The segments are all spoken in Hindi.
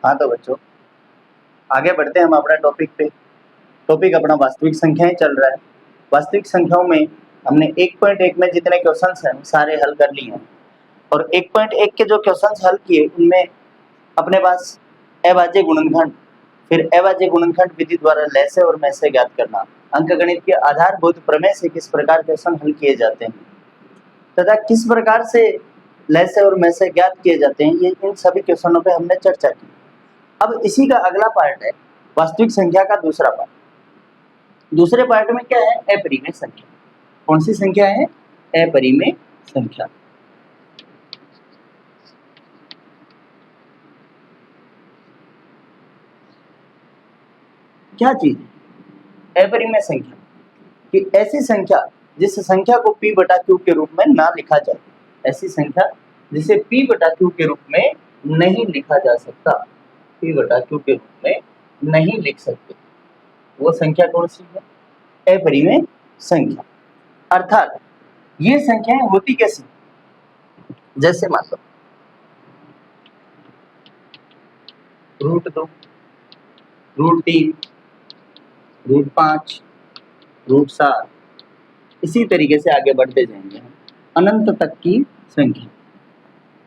हाँ तो बच्चों आगे बढ़ते हैं हम अपना टॉपिक पे। टॉपिक अपना वास्तविक संख्याएं चल रहा है। वास्तविक संख्याओं में हमने 1.1 में जितने क्वेश्चंस हैं सारे हल कर लिए हैं और 1.1 के जो क्वेश्चंस हल किए उनमें अपने पास अभाज्य गुणनखंड, फिर अभाज्य गुणनखंड विधि द्वारा लैसे और मैसे ज्ञात करना, अंकगणित के आधारभूत प्रमेय से किस प्रकार क्वेश्चन हल किए जाते हैं तथा किस प्रकार से लैसे और मैसे ज्ञात किए जाते हैं, ये इन सभी क्वेश्चनों पे हमने चर्चा की। अब इसी का अगला पार्ट है वास्तविक संख्या का दूसरा पार्ट। दूसरे पार्ट में क्या है? अपरिमेय संख्या। कौन सी संख्या है? अपरिमेय संख्या। क्या चीज है अपरिमेय संख्या? कि ऐसी संख्या जिस संख्या को p बटा q के रूप में ना लिखा जाए, ऐसी संख्या जिसे p बटा q के रूप में नहीं लिखा जा सकता, p बटा q के रूप में नहीं लिख सकते, वो संख्या कौन सी है? अपरिमेय संख्या। अर्थात ये संख्याएं होती कैसी? जैसे मान लो √2, √3, √5, √7, इसी तरीके से आगे बढ़ते जाएंगे अनंत तक की संख्या।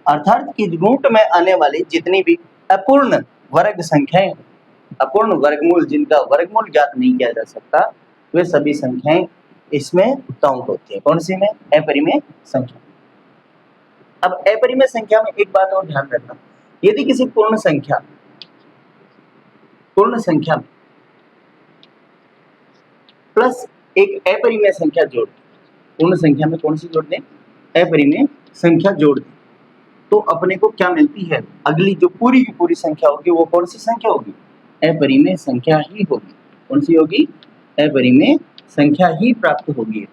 अर्थात कि रूट में आने वाली जितनी भी अपूर्ण वर्ग संख्याएं, अपूर्ण वर्गमूल जिनका वर्गमूल ज्ञात नहीं किया जा सकता, वे सभी संख्याएं इसमें काउंट होती है। कौन सी में? अपरिमेय संख्या। अब अपरिमेय संख्या में एक बात और ध्यान रखना, यदि किसी पूर्ण संख्या में प्लस एक अपरिमेय संख्या जोड़, पूर्ण संख्या में कौन सी जोड़ दें? अपरिमेय संख्या जोड़ दें, तो अपने को क्या मिलती है? अगली जो पूरी की पूरी संख्या होगी वो कौन सी संख्या होगी? अपरिमेय संख्या ही होगी। कौन सी होगी? अपरिमेय संख्या ही प्राप्त होगी।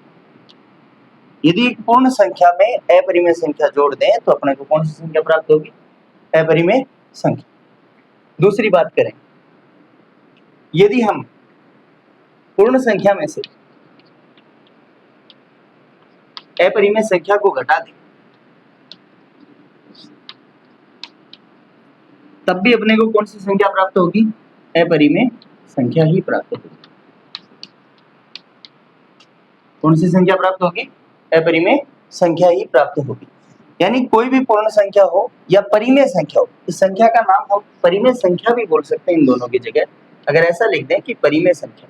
यदि एक पूर्ण संख्या में अपरिमेय संख्या जोड़ दें तो अपने को कौन सी संख्या प्राप्त होगी? अपरिमेय संख्या। दूसरी बात करें, यदि हम पूर्ण संख्या में से अपरिमेय संख्या को घटा दें तब भी अपने को कौन सी संख्या प्राप्त होगी? अपरिमेय संख्या ही प्राप्त होगी। कौन सी संख्या प्राप्त होगी? अपरिमेय संख्या ही प्राप्त होगी। यानी कोई भी पूर्ण संख्या हो या परिमेय संख्या हो, इस संख्या का नाम हम परिमेय संख्या भी बोल सकते हैं इन दोनों की जगह। अगर ऐसा लिख दें कि परिमेय संख्या,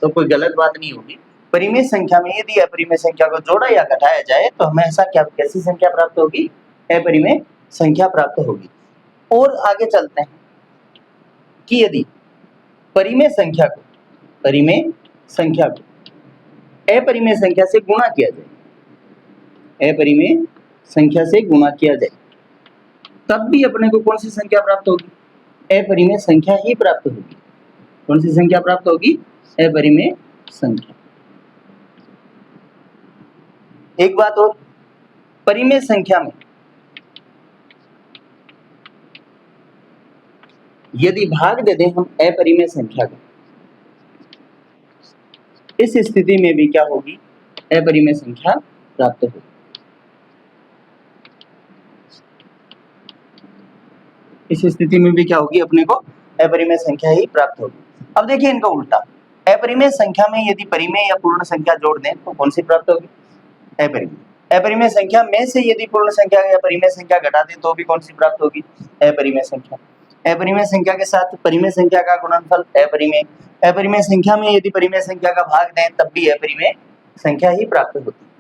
तो कोई गलत बात नहीं होगी। परिमेय संख्या में यदि अपरिमेय संख्या को जोड़ा या घटाया जाए तो हमें ऐसा क्या कैसी संख्या प्राप्त होगी? अपरिमेय संख्या प्राप्त होगी। और आगे चलते हैं कि यदि परिमेय संख्या को अपरिमेय संख्या से गुणा किया जाए, अपरिमेय संख्या से गुणा किया जाए, तब भी अपने को कौन सी संख्या प्राप्त होगी? अपरिमेय संख्या ही प्राप्त होगी। कौन सी संख्या प्राप्त होगी? अपरिमेय संख्या। एक बात और, परिमेय संख्या में यदि भाग दे दें हम अपरिमेय संख्या का, इस स्थिति में भी क्या होगी? अपरिमेय संख्या प्राप्त होगी। इस स्थिति में भी क्या होगी? अपने को अपरिमेय संख्या ही प्राप्त होगी। अब देखिए इनका उल्टा, अपरिमेय संख्या में यदि परिमेय या पूर्ण संख्या जोड़ दें तो कौन सी प्राप्त होगी? अपरिमेय। अपरिमेय संख्या में से यदि पूर्ण संख्या या परिमेय संख्या घटा दें तो भी कौन सी प्राप्त होगी? अपरिमेय संख्या। अपरिमेय संख्या के साथ परिमेय संख्या का गुणनफल अपरिमेय। अपरिमेय संख्या में यदि परिमेय संख्या का भाग दें तब भी अपरिमेय संख्या ही प्राप्त होती है।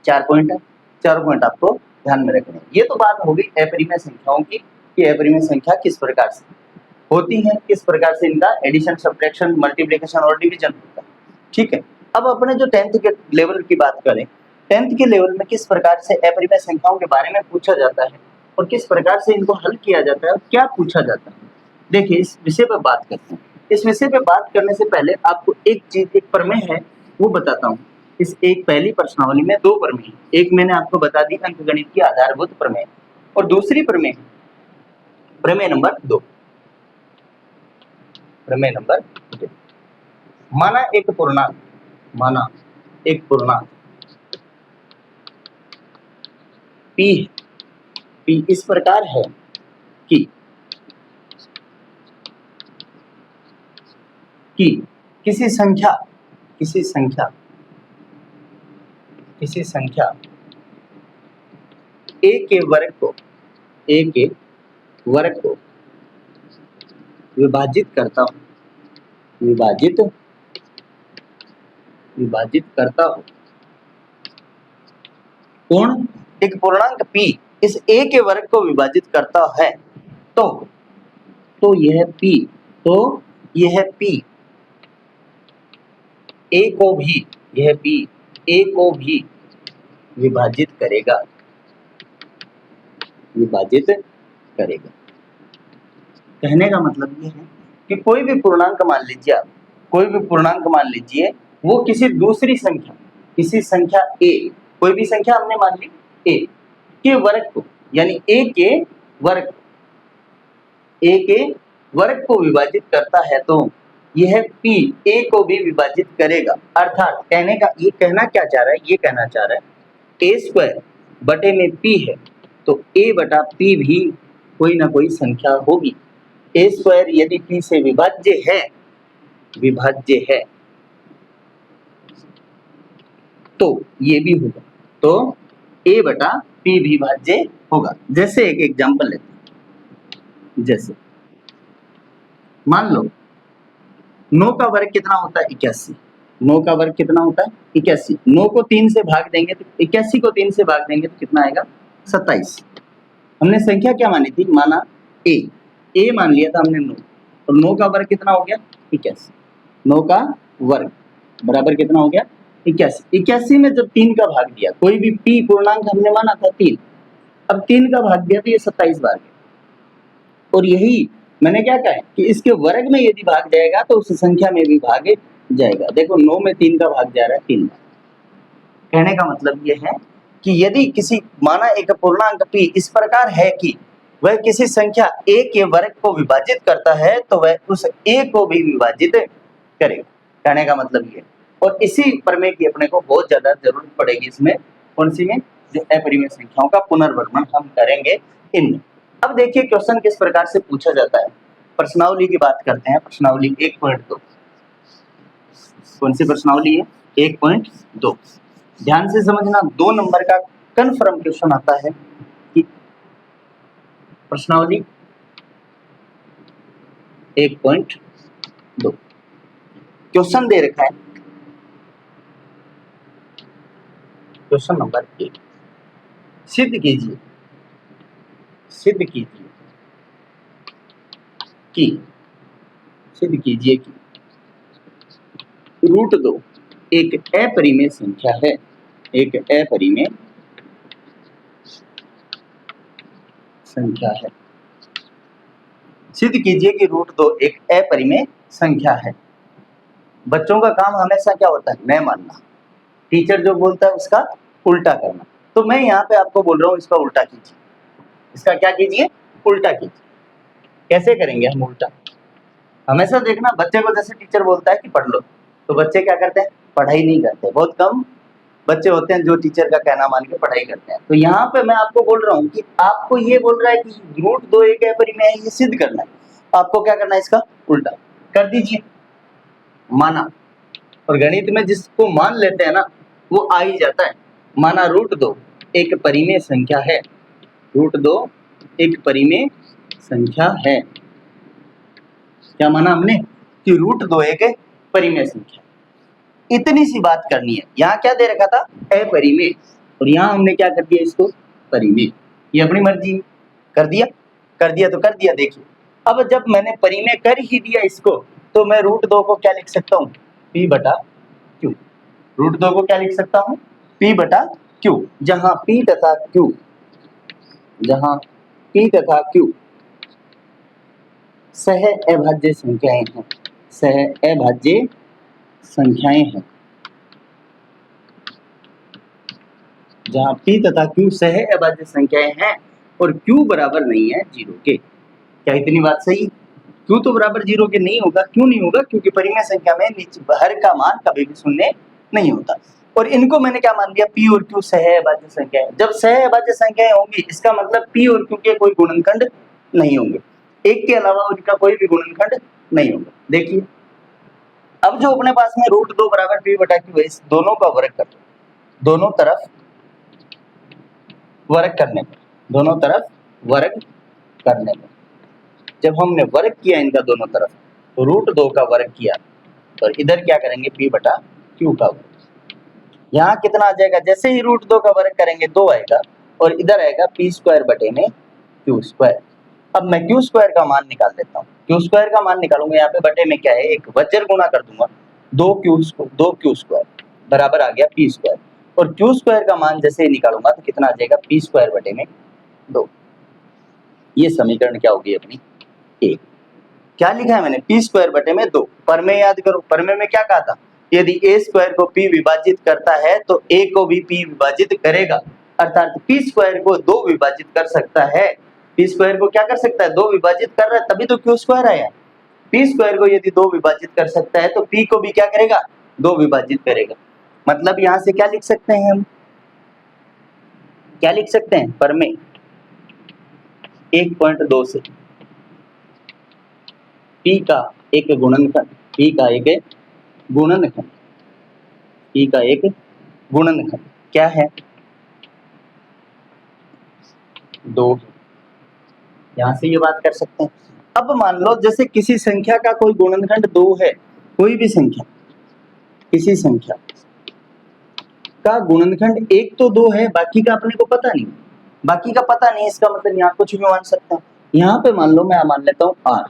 4 पॉइंट है, 4 पॉइंट आपको ध्यान में रखने। ये तो बात हो गई अपरिमेय संख्याओं की कि अपरिमेय संख्या किस प्रकार से होती है, किस प्रकार से इनका एडिशन, सब्ट्रैक्शन, मल्टीप्लिकेशन और डिवीजन होता है। ठीक है, अब अपने जो 10th के लेवल की बात करें, 10th के लेवल में किस प्रकार से अपरिमेय संख्याओं के बारे में पूछा जाता है और किस प्रकार से इनको हल किया जाता है और क्या पूछा जाता है, देखिए इस विषय पर बात करते हैं। इस विषय पर बात करने से पहले आपको एक चीज, एक प्रमेय है वो बताता हूँ। इस एक पहली प्रश्नावली में 2 प्रमेय, एक मैंने आपको बता दी अंकगणित की आधारभूत प्रमेय और दूसरी प्रमेय नंबर 2। प्रमेय नंबर 2, माना एक पूर्णांक P इस प्रकार है कि किसी संख्या a के वर्ग को विभाजित करता हूं कौन? एक पूर्णांक p इस a के वर्ग को विभाजित करता है तो यह p a को भी विभाजित करेगा। कहने का मतलब ये है कि कोई भी पूर्णांक मान लीजिए वो किसी दूसरी संख्या a, कोई भी संख्या हमने मान ली a के वर्ग को, यानी a के वर्ग को विभाजित करता है तो यह p a को भी विभाजित करेगा। अर्थात ये कहना चाह रहा है a स्क्वायर बटे में p है तो a बटा p भी कोई ना कोई संख्या होगी। a स्क्वायर यदि p से विभाज्य है तो ये भी होगा, तो a बटा p भी भाज्य होगा। जैसे एक एग्जांपल लेते हैं, जैसे मान लो 9 का वर्ग कितना होता है? 81। 9 का वर्ग कितना होता है? 81। 9 को 3 से भाग देंगे तो 81 को 3 से भाग देंगे तो कितना आएगा? 27। हमने संख्या क्या मानी थी? माना a मान लिया था हमने 9, और 9 का वर्ग कितना हो गया? 81। 9 का वर्ग बराबर कितना हो गया? 81। 81 में जब 3 का भाग दिया, कोई भी p पूर्णांक हमने माना था 3, अब 3 का भाग दिया तो ये 27 बार गया। और यही मैंने क्या कहा है कि इसके वर्ग में यदि भाग जाएगा तो उस संख्या में भी भाग जाएगा। देखो 9 में 3 का भाग जा रहा है 3 बार। कहने का मतलब ये है कि यदि किसी माना एक पूर्णांक p इस प्रकार है कि वह किसी संख्या a के वर्ग को विभाजित करता है तो वह उस a को भी विभाजित करेगा। कहने का मतलब ये, और इसी प्रमेय की अपने को बहुत ज्यादा जरूरत पड़ेगी इसमें, कौन सी में? जो अपरिमेय संख्याओं का पुनर्वर्णन हम करेंगे इनमें। अब देखिए क्वेश्चन किस प्रकार से पूछा जाता है। प्रश्नावली की बात करते हैं। प्रश्नावली 1.2, कौन सी प्रश्नावली है? 1.2। ध्यान से समझना, 2 नंबर का कन्फर्म क्वेश्चन आता है कि प्रश्नावली 1.2 क्वेश्चन दे रखा है। क्वेश्चन नंबर 1, सिद्ध कीजिए कि √2 एक अपरिमेय संख्या है। सिद्ध कीजिए कि √2 एक अपरिमेय संख्या है। बच्चों का काम हमेशा क्या होता है? न मानना। टीचर जो बोलता है उसका उल्टा करना। तो मैं यहाँ पे आपको बोल रहा हूँ इसका उल्टा कीजिए। इसका क्या कीजिए? उल्टा कीजिए। कैसे करेंगे हम उल्टा? हमेशा देखना, बच्चे को जैसे टीचर बोलता है कि पढ़ लो, तो बच्चे क्या करते हैं? पढ़ाई नहीं करते। बहुत कम बच्चे होते हैं जो टीचर का कहना मान के पढ़ाई करते हैं। तो यहाँ पे मैं आपको बोल रहा हूँ कि आपको ये बोल रहा है कि √2 एक अपरिमेय है, ये सिद्ध करना है। आपको क्या करना है? इसका उल्टा कर दीजिए। माना, और गणित में जिसको मान लेते हैं ना वो आ ही जाता है। माना √2 एक परिमेय संख्या है। √2 एक परिमेय संख्या है। क्या माना हमने? कि √2 एक परिमेय संख्या। इतनी सी बात करनी है। यहाँ क्या दे रखा था? अपरिमेय, और यहाँ हमने क्या कर दिया? इसको परिमेय। ये अपनी मर्जी कर दिया तो कर दिया। देखिए अब जब मैंने परिमेय कर ही दिया इसको, तो मैं √2 को क्या लिख सकता हूँ? p बटा q। √2 को क्या लिख सकता हूँ? p बटा q, जहाँ p तथा q सह अभाज्य संख्याएं हैं। जहाँ p तथा q सह अभाज्य संख्याएं हैं और q बराबर नहीं है 0 के। क्या इतनी बात सही? q तो बराबर 0 के नहीं होगा। क्यों नहीं होगा? क्योंकि परिमेय संख्या में हर का मान कभी भी शून्य नहीं होता। और इनको मैंने क्या मान लिया? p और q सह अभाज्य संख्या है। जब सह अभाज्य संख्याएं होंगी इसका मतलब p और q के कोई गुणनखंड नहीं होंगे, एक के अलावा उनका कोई भी गुणनखंड नहीं होगा। देखिए अब जो अपने पास में √2 बराबर p बटा q है, इस दोनों का वर्ग कर दो, दोनों तरफ वर्ग करने पर, दोनों तरफ वर्ग करने पर, जब हमने वर्ग किया इनका दोनों तरफ, तो √2 का वर्ग किया, और इधर क्या करेंगे p बटा q का वर्ग। यहाँ कितना आ जाएगा, जैसे ही √2 का वर्ग करेंगे 2 आएगा, और इधर आएगा p स्क्वायर बटे में q स्क्वायर। अब मैं q स्क्वायर का मान निकाल देता हूँ, q स्क्वायर का मान निकालूंगा, यहाँ पे बटे में क्या है, एक वज्र गुणा कर दूंगा, 2q स्क्वायर बराबर आ गया p स्क्वायर, और q स्क्वायर का मान जैसे ही निकालूंगा तो कितना आ जाएगा, p स्क्वायर बटे में 2। ये समीकरण क्या होगी अपनी, एक। क्या लिखा है मैंने, p स्क्वायर बटे में 2। परमेय याद करो, परमेय में क्या कहा था, यदि a स्क्वायर को p विभाजित करता है तो a को भी p विभाजित करेगा, अर्थात p स्क्वायर को 2 विभाजित कर सकता है, p स्क्वायर को क्या कर सकता है, 2 विभाजित कर रहा है, तभी तो q स्क्वायर आया। p स्क्वायर को यदि 2 विभाजित कर सकता है तो p को भी क्या करेगा, 2 विभाजित करेगा। मतलब यहाँ से क्या लिख सकते हैं हम, क्या लिख सकते हैं, परमेय 1.2 से p का एक गुणनखंड, p का एक गुणनखंड, p का एक गुणनखंड क्या है, 2। यहां से ये बात कर सकते हैं। अब मान लो जैसे किसी संख्या का कोई गुणनखंड 2 है, कोई भी संख्या, किसी संख्या का गुणनखंड 1 तो 2 है, बाकी का अपने को पता नहीं, बाकी का पता नहीं, इसका मतलब यहाँ कुछ भी मान सकते हैं। यहाँ पे मान लो मैं मान लेता हूँ r,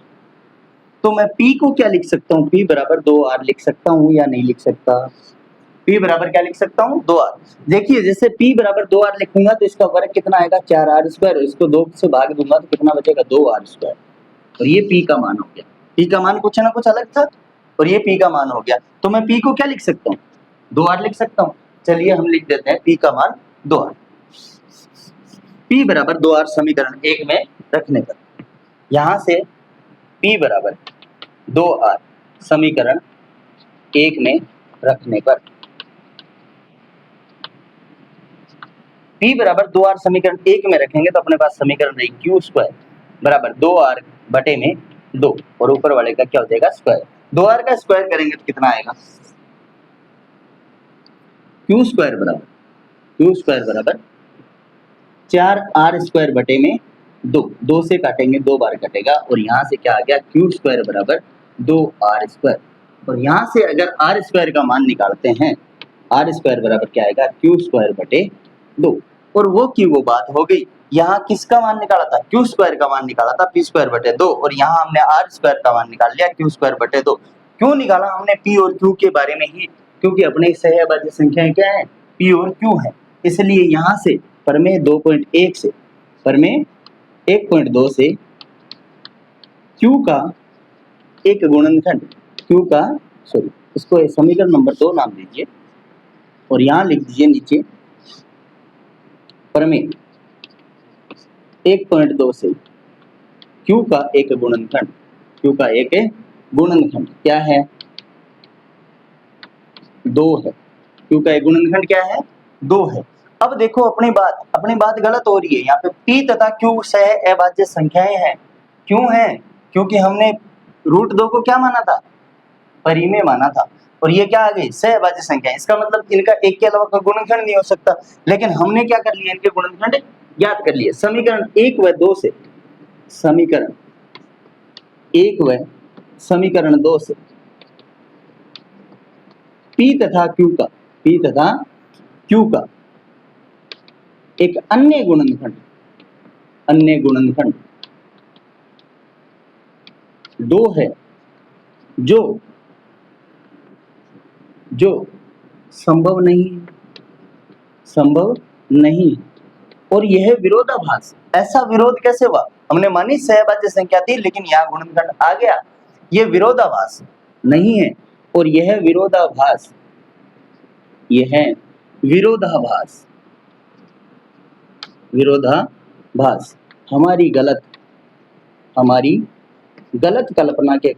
तो मैं p को क्या लिख सकता हूँ, p बराबर 2r लिख सकता हूँ या नहीं लिख सकता, p बराबर क्या लिख सकता हूँ, 2r। देखिए जैसे p बराबर 2r लिखूंगा तो इसका वर्ग कितना आएगा, 4r स्क्वायर, इसको 2 से भाग दूंगा तो कितना बचेगा, 2r स्क्वायर, और ये p का मान हो गया। p का मान कुछ ना कुछ अलग था, और ये p का मान हो गया, तो मैं p को क्या लिख सकता हूँ, 2r लिख सकता हूँ। चलिए हम लिख देते हैं p का मान 2r। p बराबर 2r समीकरण 1 में रखने पर, यहां से p बराबर 2r समीकरण 1 में रखने पर, p बराबर 2r समीकरण 1 में रखेंगे तो अपने पास समीकरण रही q स्क्वायर बराबर 2r बटे में 2, और ऊपर वाले का क्या हो जाएगा, स्क्वायर। 2r का स्क्वायर करेंगे तो कितना आएगा, q स्क्वायर बराबर 4r स्क्वायर बटे में 2, 2 से काटेंगे 2 बार कटेगा, और यहाँ से क्या आ गया, q स्क्वायर बराबर 2r स्क्वायर, और यहाँ से अगर r स्क्वायर का मान निकालते हैं, r स्क्वायर बराबर क्या आएगा, q स्क्वायर बटे 2, और वो की वो बात हो गई। यहाँ किसका मान निकाला था, q स्क्वायर का मान निकाला था, p स्क्वायर बटे 2, और यहाँ हमने r स्क्वायर का मान निकाल लिया, q स्क्वायर बटे 2। क्यों निकाला हमने p और q के बारे में ही, क्योंकि अपने सहअभाज्य संख्याएं क्या है, p और q है, इसलिए यहाँ से परमेय 2.1 से, परमेय 1.2 से q का एक गुणनखंड, q का सॉरी इसको समीकरण नंबर 2 नाम दीजिए, और यहाँ लिख दीजिए नीचे परमेय 1.2 से q का एक गुणनखंड, q का एक गुणनखंड क्या है, 2 है, q का एक गुणनखंड क्या है, 2 है। अब देखो अपनी बात गलत हो रही है, यहाँ पे p तथा q सहअभाज्य संख्याएं हैं, क्यों है, क्योंकि हमने √2 को क्या माना था, परिमेय माना था, और ये क्या आ गई, सहअभाज्य संख्या, इसका मतलब इनका एक के अलावा कोई गुणनखंड नहीं हो सकता, लेकिन हमने क्या कर लिया, इनके गुणनखंड ज्ञात कर लिए। समीकरण 1 व 2 से, समीकरण 1 व समीकरण 2 से p तथा q का एक अन्य गुणनखंड 2 है, जो संभव नहीं, और यह विरोधाभास, ऐसा विरोध कैसे हुआ, हमने मानी सहअभाज्य संख्या थी लेकिन यहाँ गुणनखंड आ गया, ये विरोधाभास नहीं है, और यह विरोधाभास हमारी गलत कल्पना के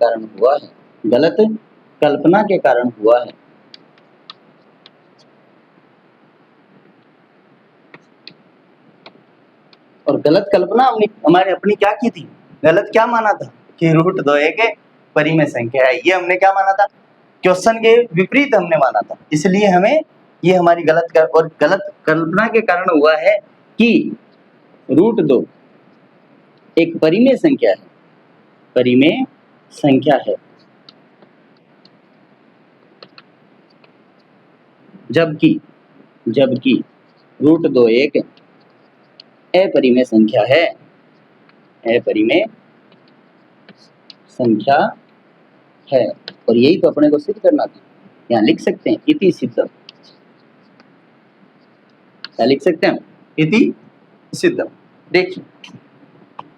कारण हुआ है, और गलत कल्पना हमने हमारे अपनी क्या की थी, गलत क्या माना था कि रूट 2 एक परिमेय संख्या है, ये हमने क्या माना था, क्वेश्चन के विपरीत हमने माना था, इसलिए हमें ये हमारी गलत कल्पना के कारण हुआ है कि रूट 2 एक परिमेय संख्या है, परिमेय संख्या है, जबकि रूट 2 एक अपरिमेय संख्या है, अपरिमेय संख्या है। और यही तो अपने को सिद्ध करना था, यहाँ लिख सकते हैं इति सिद्धम, क्या लिख सकते हैं, इति सिद्धम। देखिए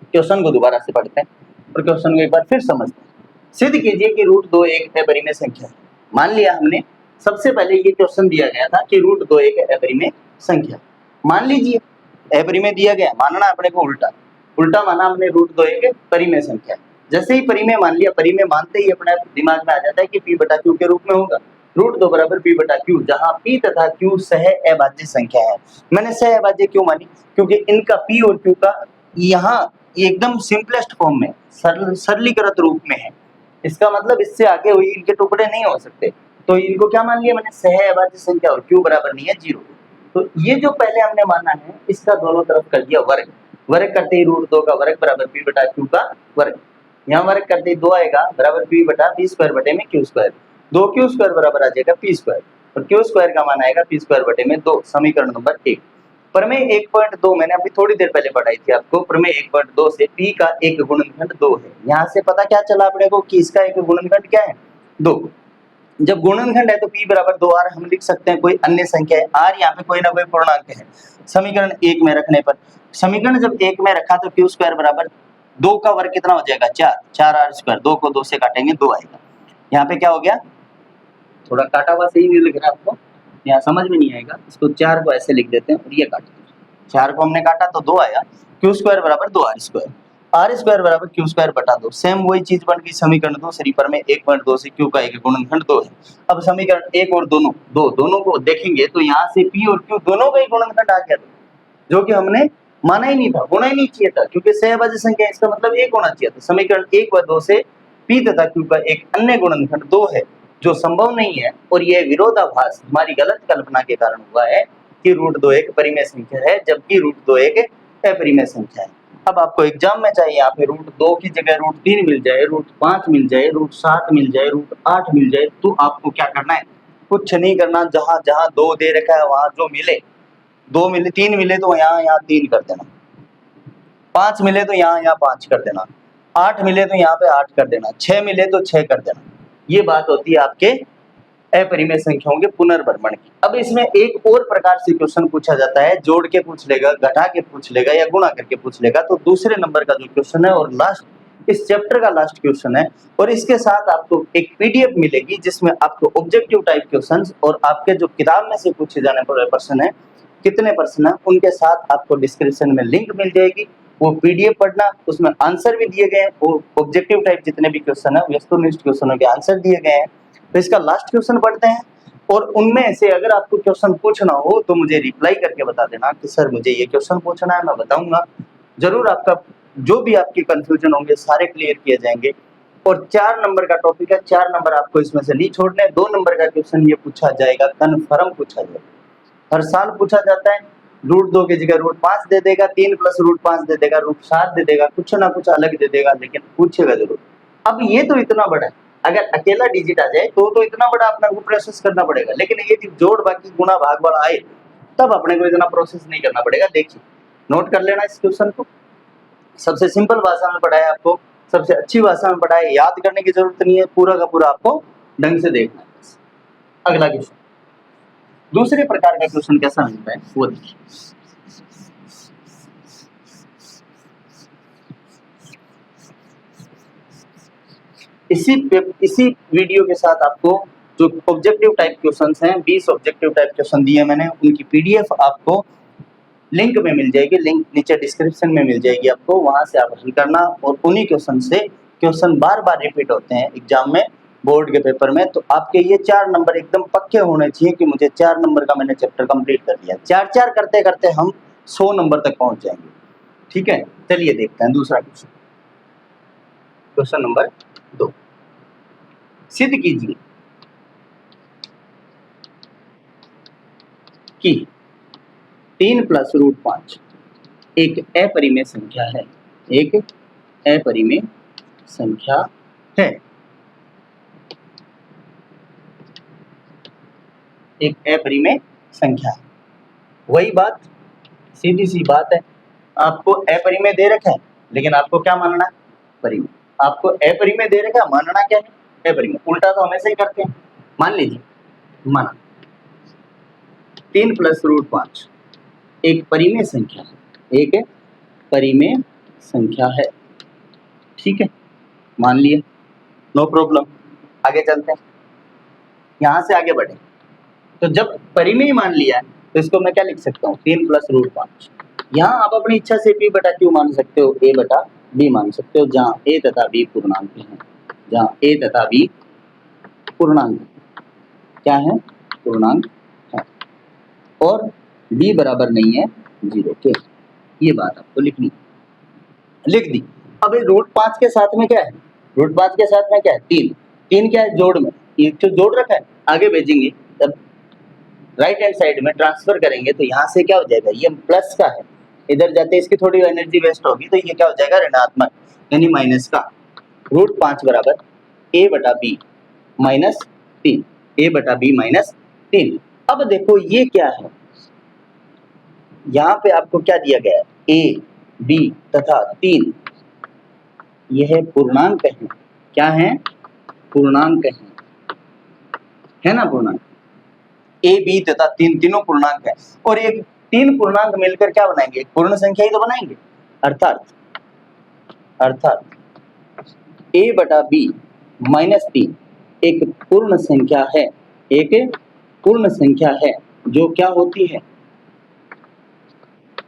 क्वेश्चन को दोबारा से पढ़ते हैं और क्वेश्चन को एक बार फिर समझते हैं। सिद्ध कीजिए कि रूट 2 एक अपरिमेय संख्या है। मान लिया हमने, सबसे पहले ये क्वेश्चन दिया गया था कि रूट 2 एक अपरिमेय संख्या, मान लीजिए अपरिमेय दिया गया, मानना अपने को उल्टा माना हमने, रूट 2 एक परिमेय संख्या। जैसे ही परिमेय मान लिया, परिमेय मानते ही अपने दिमाग में आ जाता है कि p बटा q के रूप में होगा, रूट 2 बराबर p बटा q, जहां p तथा q सह अभाज्य संख्या है। मैंने सह अभाज्य क्यों मानी, क्योंकि इनका p और q का यहाँ एकदम सिंपलेस्ट फॉर्म में, सरलीकृत रूप में है, इसका मतलब इससे आगे हुई इनके टुकड़े नहीं हो सकते, तो इनको क्या मान लिया मैंने, सह अभाज्य संख्या, और q बराबर नहीं है 0। तो ये जो पहले हमने माना है, इसका दोनों तरफ कर दिया वर्ग करते ही रूट 2 का वर्ग बराबर p बटा q का वर्ग, यहाँ वर्ग करते ही 2 आएगा बराबर p बटा p स्क्वायर बटे में q स्क्वायर, 2q स्क्वायर बराबर आ जाएगा p स्क्वायर, और q स्क्वायर का मान आएगा p स्क्वायर बटे में 2, समीकरण नंबर 1। प्रमेय 1.2 मैंने अभी थोड़ी देर पहले पढ़ाई थी आपको, प्रमेय 1.2 से p का एक गुणनखंड 2 है। यहाँ से पता क्या चला अपने को कि इसका एक गुणनखंड क्या है, 2। जब गुणनखंड है तो p बराबर 2r हम लिख सकते हैं, कोई अन्य संख्या है r, यहाँ पे कोई ना कोई पूर्णांक है, समीकरण 1 में रखने पर, समीकरण जब 1 में रखा तो q स्क्वायर बराबर 2 का वर्ग कितना हो जाएगा, 4r स्क्वायर, 2 को 2 से काटेंगे 2 आएगा। यहाँ पे क्या हो गया, थोड़ा काटा हुआ सही नहीं लिख रहा आपको, यहाँ समझ में नहीं आएगा, इसको 4 को ऐसे लिख देते हैं और ये काट दीजिए, 4 को हमने काटा तो 2 आया, q स्क्वायर बराबर 2r स्क्वायर, r स्क्वायर बराबर q स्क्वायर बटा 2, सेम वही चीज बन गई समीकरण 2, सरी पर में 1.2 से q का एक गुणनखंड 2 है। अब समीकरण 1 और दोनों को देखेंगे तो यहाँ से p और q दोनों का ही गुणनखंड आ गया, जो कि हमने माना ही नहीं था, होना ही नहीं चाहिए था, क्योंकि सहअभाज्य संख्या इसका मतलब 1 होना चाहिए था। समीकरण 1 व 2 से p तथा q का एक अन्य गुणनखंड 2 है, जो संभव नहीं है, और यह विरोधाभास हमारी गलत कल्पना के कारण हुआ है कि रूट 2 एक परिमेय संख्या है, जबकि रूट 2 एक अपरिमेय संख्या है। अब आपको एग्जाम में चाहिए यहाँ पे रूट 2 की जगह रूट 3 मिल जाए, रूट 5 मिल जाए, रूट 7 मिल जाए, रूट 8 मिल जाए, तो आपको क्या करना है, कुछ नहीं करना, जहां जहां 2 दे रखा है वहां जो मिले, 2 मिले, 3 मिले तो यहाँ 3 कर देना, 5 मिले तो यहाँ 5 कर देना, 8 मिले तो यहाँ पे 8 कर देना, 6 मिले तो 6 कर देना। ये बात होती है आपके अपरिमेय संख्याओं के पुनर्भ्रमण की। अब इसमें एक और प्रकार से क्वेश्चन पूछा जाता है, जोड़ के पूछ लेगा, घटा के पूछ लेगा या गुणा करके पूछ लेगा, तो दूसरे नंबर का जो क्वेश्चन है और लास्ट इस चैप्टर का लास्ट क्वेश्चन है, और इसके साथ आपको एक पीडीएफ मिलेगी जिसमें आपको ऑब्जेक्टिव टाइप क्वेश्चंस और आपके जो किताब में से पूछे जाने वाले प्रश्न है, कितने प्रश्न है, उनके साथ आपको डिस्क्रिप्शन में लिंक मिल जाएगी, वो पीडीएफ पढ़ना, उसमें आंसर भी दिए गए हैं, वो ऑब्जेक्टिव टाइप जितने भी क्वेश्चन है वस्तुनिष्ठ क्वेश्चनों के आंसर दिए गए हैं। तो इसका लास्ट क्वेश्चन पढ़ते हैं, और उनमें से अगर आपको क्वेश्चन पूछना हो तो मुझे रिप्लाई करके बता देना कि सर मुझे ये क्वेश्चन पूछना है, मैं बताऊंगा, जरूर आपका जो भी आपके कंफ्यूजन होंगे सारे क्लियर किए जाएंगे। और 4 नंबर का टॉपिक है, 4 नंबर आपको इसमें से नहीं छोड़ने। 2 नंबर का क्वेश्चन ये पूछा जाएगा, कन्फर्म पूछा जाएगा, हर साल पूछा जाता है, रूट 2 की जगह रूट 5 दे देगा, 3 प्लस रूट 5 दे देगा, रूट 7 दे देगा, कुछ ना कुछ अलग दे देगा, लेकिन पूछेगा जरूर। अब ये तो इतना बड़ा है, अगर अकेला डिजिट आ जाए तो इतना बड़ा अपने को प्रोसेस करना पड़ेगा, लेकिन ये जोड़ बाकी गुणा भाग वाला आए तब अपने को इतना प्रोसेस नहीं करना पड़ेगा। देखिए नोट कर लेना इस क्वेश्चन को, सबसे सिंपल भाषा में पढ़ाया आपको, सबसे अच्छी भाषा में पढ़ाया, याद करने की जरूरत नहीं है, पूरा का पूरा आपको ढंग से देखना है। अगला क्वेश्चन, दूसरे प्रकार का क्वेश्चन कैसा मिलता है वो देखिए। इसी वीडियो के साथ आपको जो ऑब्जेक्टिव टाइप क्वेश्चंस हैं, 20 ऑब्जेक्टिव टाइप क्वेश्चन दिए मैंने, उनकी पीडीएफ आपको लिंक में मिल जाएगी, लिंक नीचे डिस्क्रिप्शन में मिल जाएगी आपको, वहां से आप हल करना। और उन्हीं क्वेश्चन से क्वेश्चन बार बार रिपीट होते हैं एग्जाम में, बोर्ड के पेपर में, तो आपके ये 4 नंबर एकदम पक्के होने चाहिए कि मुझे 4 नंबर का मैंने चैप्टर कंप्लीट कर लिया। 4 करते करते हम 100 नंबर तक पहुंच जाएंगे। ठीक है, चलिए देखते हैं दूसरा क्वेश्चन। क्वेश्चन नंबर 2, सिद्ध कीजिए कि 3 प्लस रूट 5 एक अपरिमेय संख्या है। एक अपरिमेय संख्या है। एक अपरिमेय संख्या है। वही बात, सीधी सी बात है, आपको अपरिमेय दे रखा है, लेकिन आपको क्या मानना है? परिमेय। आपको अपरिमेय दे रखा है, मानना क्या है? अपरिमेय। उल्टा तो हमेशा ही करते हैं। मान लीजिए, माना 3 प्लस रूट 5 एक परिमेय संख्या है। एक परिमेय संख्या है, ठीक है, मान लिया, नो प्रॉब्लम। आगे चलते हैं, यहां से आगे बढ़े। तो जब परिमेय मान लिया है तो इसको मैं क्या लिख सकता हूँ? 3 प्लस रूट 5। यहाँ आप अपनी इच्छा से p बटा q मान सकते हो, a बटा b मान सकते हो, जहाँ a तथा b पूर्णांक हैं। जहाँ a तथा b पूर्णांक क्या है? पूर्णांक है, और b बराबर नहीं है 0 के। ये बात आपको लिखनी, लिख दी। अब इस रूट 5 के साथ में क्या है? रूट 5 के साथ में क्या है? 3। 3 क्या है? जोड़ में, ये जो जोड़ रखा है, आगे भेजेंगे तब राइट हैंड साइड में ट्रांसफर करेंगे तो यहाँ से क्या हो जाएगा? ये प्लस का है, इधर जाते इसकी थोड़ी एनर्जी वेस्ट होगी, तो ये क्या हो जाएगा? ऋणात्मक, यानी माइनस का। रूट 5 बराबर a बटा b माइनस 3, a बटा b माइनस 3। अब देखो ये क्या है, यहाँ पे आपको क्या दिया गया है? a, b तथा 3, यह पूर्णांक है। क्या है? पूर्णांक है ना? पूर्णांक a, b तथा 3 तीनों पूर्णांक है, और एक 3 पूर्णांक मिलकर क्या बनाएंगे? एक पूर्ण संख्या ही तो बनाएंगे। अर्थात a बटा b माइनस 3 एक पूर्ण संख्या है। एक पूर्ण संख्या है जो क्या होती है?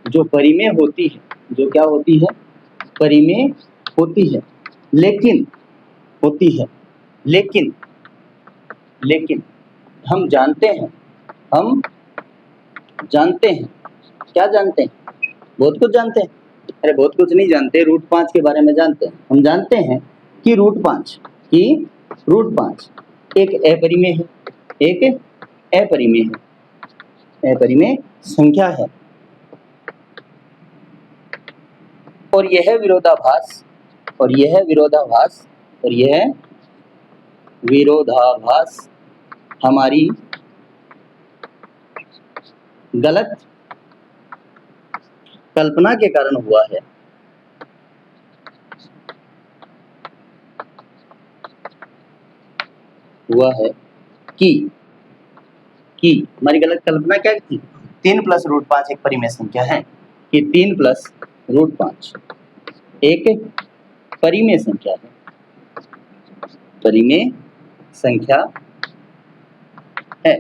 जो परिमेय होती है। जो क्या होती है? परिमेय होती है। लेकिन हम जानते हैं, क्या जानते हैं? बहुत कुछ जानते हैं। अरे बहुत कुछ नहीं जानते, रूट 5 के बारे में जानते हैं। हम जानते हैं कि रूट 5 एक अपरिमेय है। एक अपरिमेय संख्या है, और यह विरोधाभास हमारी गलत कल्पना के कारण हुआ है। कि हमारी गलत कल्पना क्या थी? 3 प्लस रूट 5 एक परिमेय संख्या है, कि 3 प्लस रूट 5 एक परिमेय संख्या है। परिमेय संख्या है।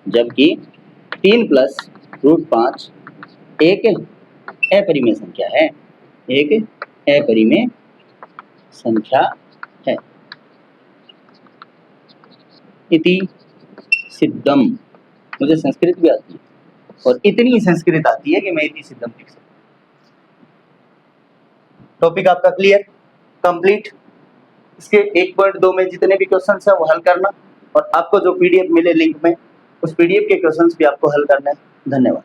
जबकि 3 प्लस रूट 5 एक अपरिमेय संख्या है। एक अपरिमेय संख्या है। इति सिद्धम। मुझे संस्कृत भी आती है, और इतनी संस्कृत आती है कि मैं इति सिद्धम लिख सकता हूँ। टॉपिक आपका क्लियर, कंप्लीट। इसके 1.2 में जितने भी क्वेश्चंस हैं वो हल करना, और आपको जो पीडीएफ मिले लिंक में, उस पीडीएफ के क्वेश्चंस भी आपको हल करना है। धन्यवाद।